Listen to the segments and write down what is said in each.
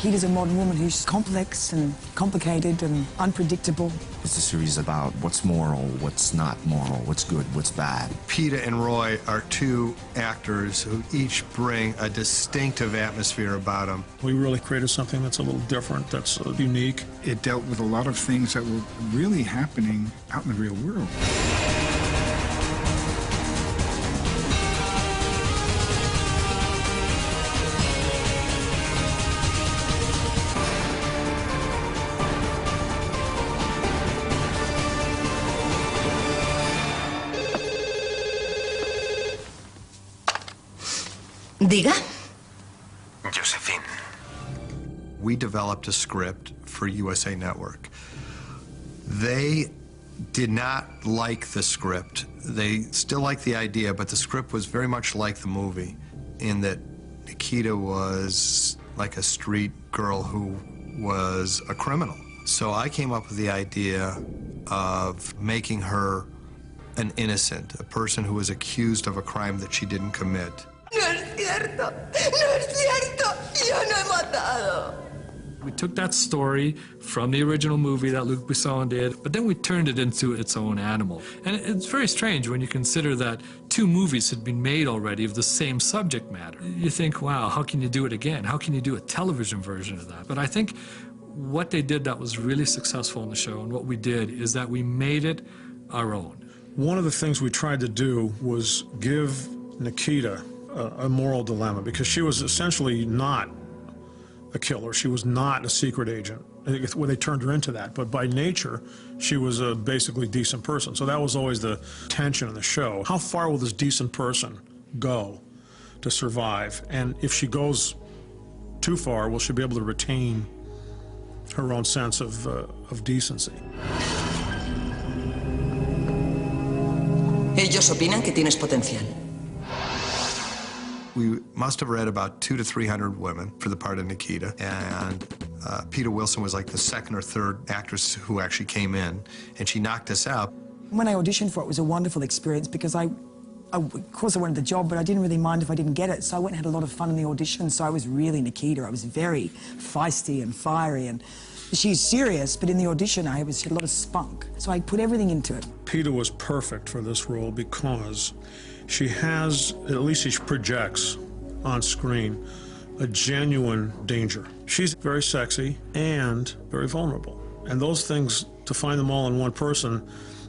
Nikita's a modern woman who's complex and complicated and unpredictable. It's a series about what's moral, what's not moral, what's good, what's bad. Peta and Roy are two actors who each bring a distinctive atmosphere about them. We really created something that's a little different, that's unique. It dealt with a lot of things that were really happening out in the real world. Diga. Josephine. We developed a script for USA Network. They did not like the script. They still liked the idea, but the script was very much like the movie in that Nikita was like a street girl who was a criminal. So I came up with the idea of making her an innocent, a person who was accused of a crime that she didn't commit. No es cierto. No es cierto. Yo no he matado. We took that story from the original movie that Luc Besson did, but then we turned it into its own animal. And it's very strange when you consider that 2 movies had been made already of the same subject matter. You think, wow, how can you do it again? How can you do a television version of that? But I think what they did that was really successful in the show, and what we did, is that we made it our own. One of the things we tried to do was give Nikita a moral dilemma, because she was essentially not a killer. She was not a secret agent. Well, they turned her into that, but by nature, she was a basically decent person. So that was always the tension in the show. How far will this decent person go to survive? And if she goes too far, will she be able to retain her own sense of decency? Ellos opinan que tienes potencial. We must have read about 200 to 300 women for the part of Nikita, and Peta Wilson was like the 2nd or 3rd actress who actually came in, and she knocked us out. When I auditioned for it, it was a wonderful experience because of course I wanted the job, but I didn't really mind if I didn't get it, so I went and had a lot of fun in the audition. So I was really Nikita. I was very feisty and fiery, and she's serious, but in the audition she had a lot of spunk. So I put everything into it. Peta was perfect for this role because she has, at least she projects on screen, a genuine danger. She's very sexy and very vulnerable. And those things, to find them all in one person,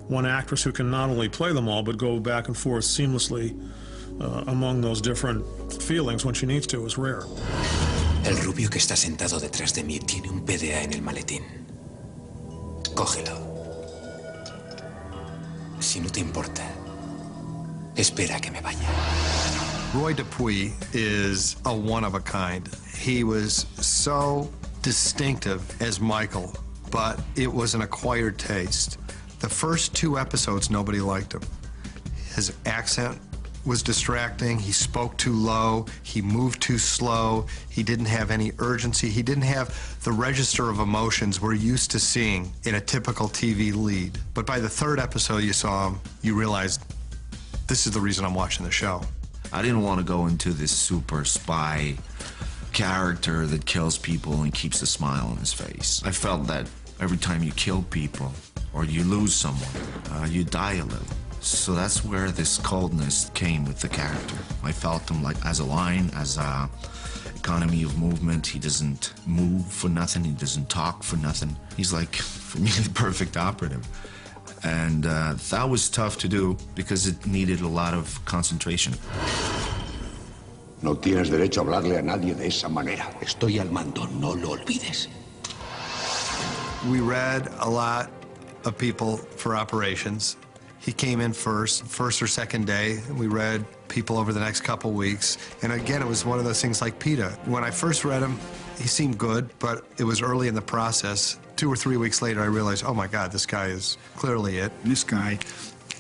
one actress who can not only play them all, but go back and forth seamlessly among those different feelings when she needs to, is rare. El rubio que está sentado detrás de mí tiene un PDA en el maletín. Cógelo. Si no te importa, espera que me vaya. Roy Dupuy is a one-of-a-kind. He was so distinctive as Michael, but it was an acquired taste. The first 2 episodes, nobody liked him. His accent was distracting. He spoke too low. He moved too slow. He didn't have any urgency. He didn't have the register of emotions we're used to seeing in a typical TV lead. But by the 3rd episode you saw him, you realized this is the reason I'm watching the show. I didn't want to go into this super spy character that kills people and keeps a smile on his face. I felt that every time you kill people or you lose someone, you die a little. So that's where this coldness came with the character. I felt him like as a lion, as a economy of movement. He doesn't move for nothing. He doesn't talk for nothing. He's like, for me, the perfect operative. And that was tough to do because it needed a lot of concentration. No tienes derecho a hablarle a nadie de esa manera. Estoy al mando, no lo olvides. We read a lot of people for operations. He came in first or 2nd day, and we read people over the next couple weeks. And again, it was one of those things like Peta. When I first read him, he seemed good, but it was early in the process. 2 or 3 weeks later, I realized, oh my God, this guy is clearly it. This guy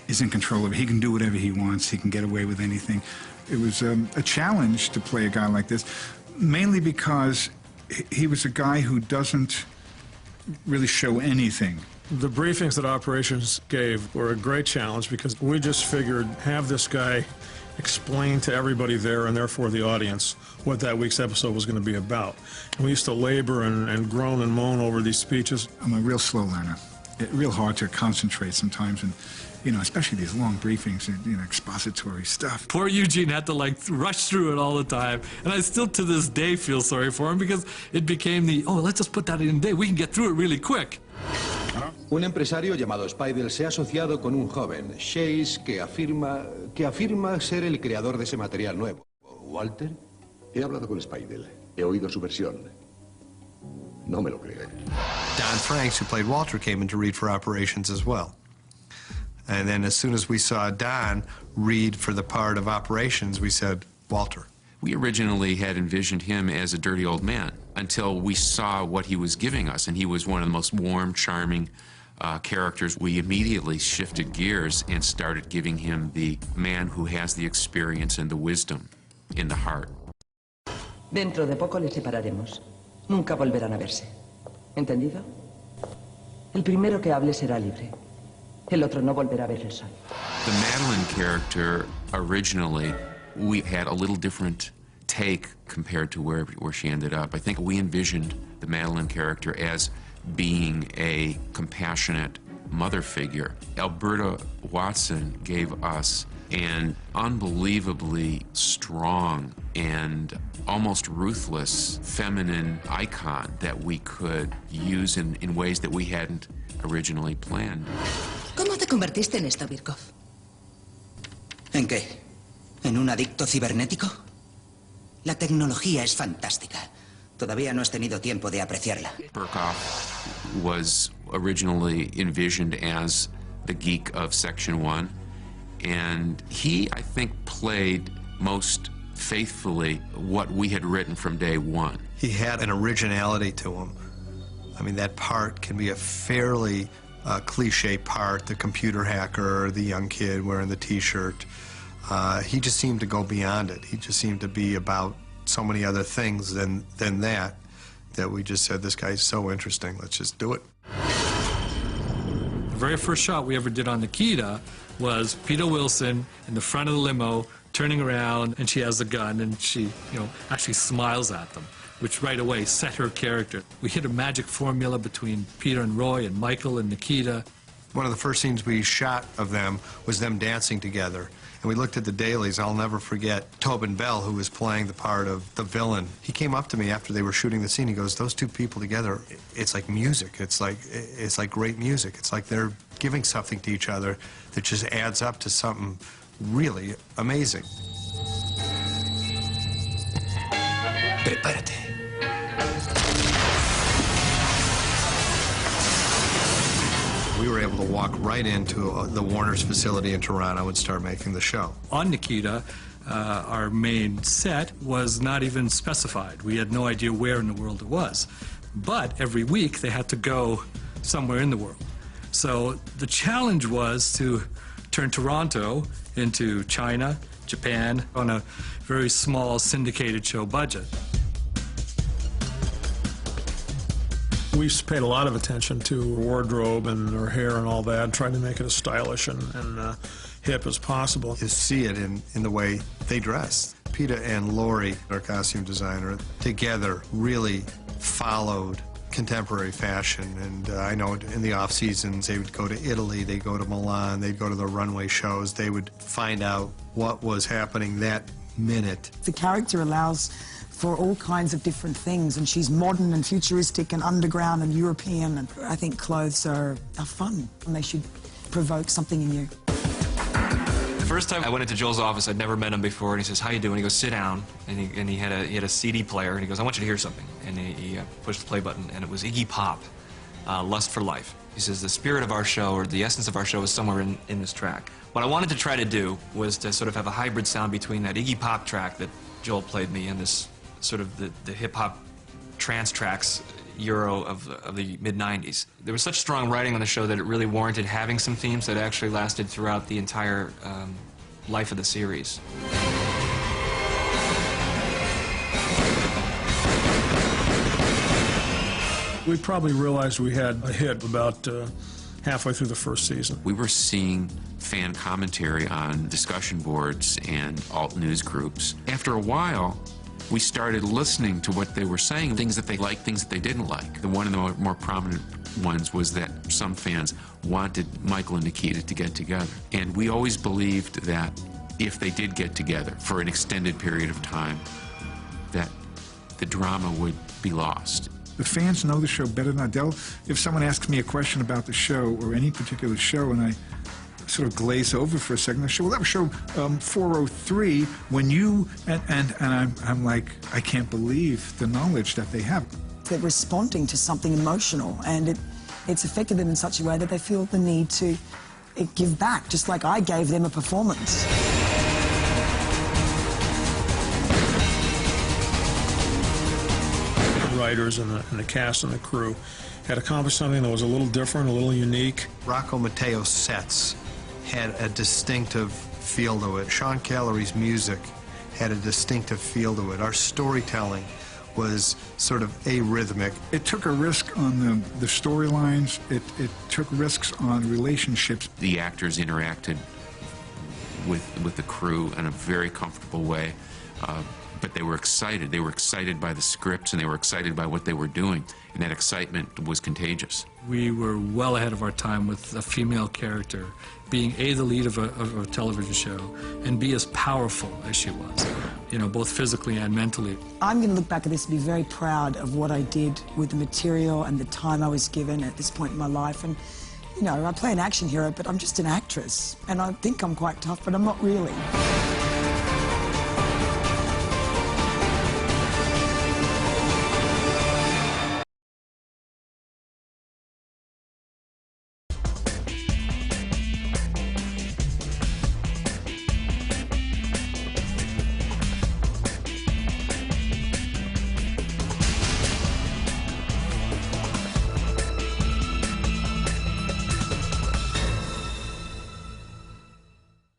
is in control of it. He can do whatever he wants. He can get away with anything. It was a challenge to play a guy like this, mainly because he was a guy who doesn't really show anything. The briefings that operations gave were a great challenge because we just figured have this guy explain to everybody there and therefore the audience what that week's episode was going to be about. And we used to labor and groan and moan over these speeches. I'm a real slow learner. It's real hard to concentrate sometimes, and especially these long briefings and expository stuff. Poor Eugene had to rush through it all the time, and I still to this day feel sorry for him because it became let's just put that in a day. We can get through it really quick. Un empresario llamado Speidel se ha asociado con un joven, Chase, que afirma ser el creador de ese material nuevo. ¿Walter? He hablado con Speidel. He oído su versión. No me lo creo. Don Franks, who played Walter, came in to read for operations as well. And then as soon as we saw Don read for the part of operations, we said, Walter. We originally had envisioned him as a dirty old man until we saw what he was giving us, and he was one of the most warm, charming characters. We immediately shifted gears and started giving him the man who has the experience and the wisdom in the heart. Dentro de poco les separaremos. Nunca volverán a verse. ¿Entendido? El primero que hable será libre. El otro no volverá a ver el sol. The Madeline character, originally, we had a little different take compared to where she ended up. I think we envisioned the Madeline character as being a compassionate mother figure. Alberta Watson gave us an unbelievably strong and almost ruthless feminine icon that we could use in ways that we hadn't originally planned. ¿Cómo te convertiste en esto, Birkov? ¿En qué? ¿En un adicto cibernético? La tecnología es fantástica. Todavía no has tenido tiempo de apreciarla. Birkov was originally envisioned as the geek of Section 1, and he, I think, played most faithfully what we had written from day one. He had an originality to him. I mean, that part can be a fairly cliche part, the computer hacker, the young kid wearing the T-shirt. He just seemed to go beyond it. He just seemed to be about so many other things than that we just said, this guy's so interesting, let's just do it. The very first shot we ever did on Nikita was Peter Wilson in the front of the limo, turning around, and she has a gun, and she, actually smiles at them, which right away set her character. We hit a magic formula between Peter and Roy and Michael and Nikita. One of the first scenes we shot of them was them dancing together. And we looked at the dailies. I'll never forget Tobin Bell, who was playing the part of the villain. He came up to me after they were shooting the scene. He goes, those two people together, it's like music. It's like great music. It's like they're giving something to each other that just adds up to something really amazing. Prepárate. We were able to walk right into the Warner's facility in Toronto and start making the show. On Nikita, our main set was not even specified. We had no idea where in the world it was. But every week they had to go somewhere in the world. So the challenge was to turn Toronto into China, Japan, on a very small syndicated show budget. We paid a lot of attention to her wardrobe and her hair and all that, trying to make it as stylish and hip as possible. You see it in the way they dress. Peter and Lori, our costume designer, together really followed contemporary fashion. And I know in the off seasons they would go to Italy, they'd go to Milan, they'd go to the runway shows, they would find out what was happening that minute. The character allows for all kinds of different things, and she's modern and futuristic and underground and European, and I think clothes are fun and they should provoke something in you. The first time I went into Joel's office, I'd never met him before, and he says, "How you doing?" He goes, "Sit down," and he had a CD player, and he goes, "I want you to hear something," and he pushed the play button, and it was Iggy Pop, "Lust for Life." He says, "The spirit of our show, or the essence of our show, is somewhere in this track." What I wanted to try to do was to sort of have a hybrid sound between that Iggy Pop track that Joel played me and this sort of the hip-hop trance tracks Euro of the mid-90s. There was such strong writing on the show that it really warranted having some themes that actually lasted throughout the entire life of the series. We probably realized we had a hit about halfway through the first season. We were seeing fan commentary on discussion boards and alt news groups. After a while, we started listening to what they were saying, things that they liked, things that they didn't like. One of the more prominent ones was that some fans wanted Michael and Nikita to get together. And we always believed that if they did get together for an extended period of time, that the drama would be lost. The fans know the show better than I do. If someone asks me a question about the show or any particular show and I sort of glaze over for a second, I say, well, that was show 403 when you, and I'm like, I can't believe the knowledge that they have. They're responding to something emotional, and it's affected them in such a way that they feel the need to give back, just like I gave them a performance. The writers and the cast and the crew had accomplished something that was a little different, a little unique. Rocco Matteo's sets had a distinctive feel to it. Sean Callery's music had a distinctive feel to it. Our storytelling was sort of arrhythmic. It took a risk on the storylines. It took risks on relationships. The actors interacted with the crew in a very comfortable way, but they were excited. They were excited by the scripts, and they were excited by what they were doing, and that excitement was contagious. We were well ahead of our time with a female character being the lead of a television show and be as powerful as she was, you know, both physically and mentally. I'm going to look back at this and be very proud of what I did with the material and the time I was given at this point in my life. And, you know, I play an action hero, but I'm just an actress. And I think I'm quite tough, but I'm not really.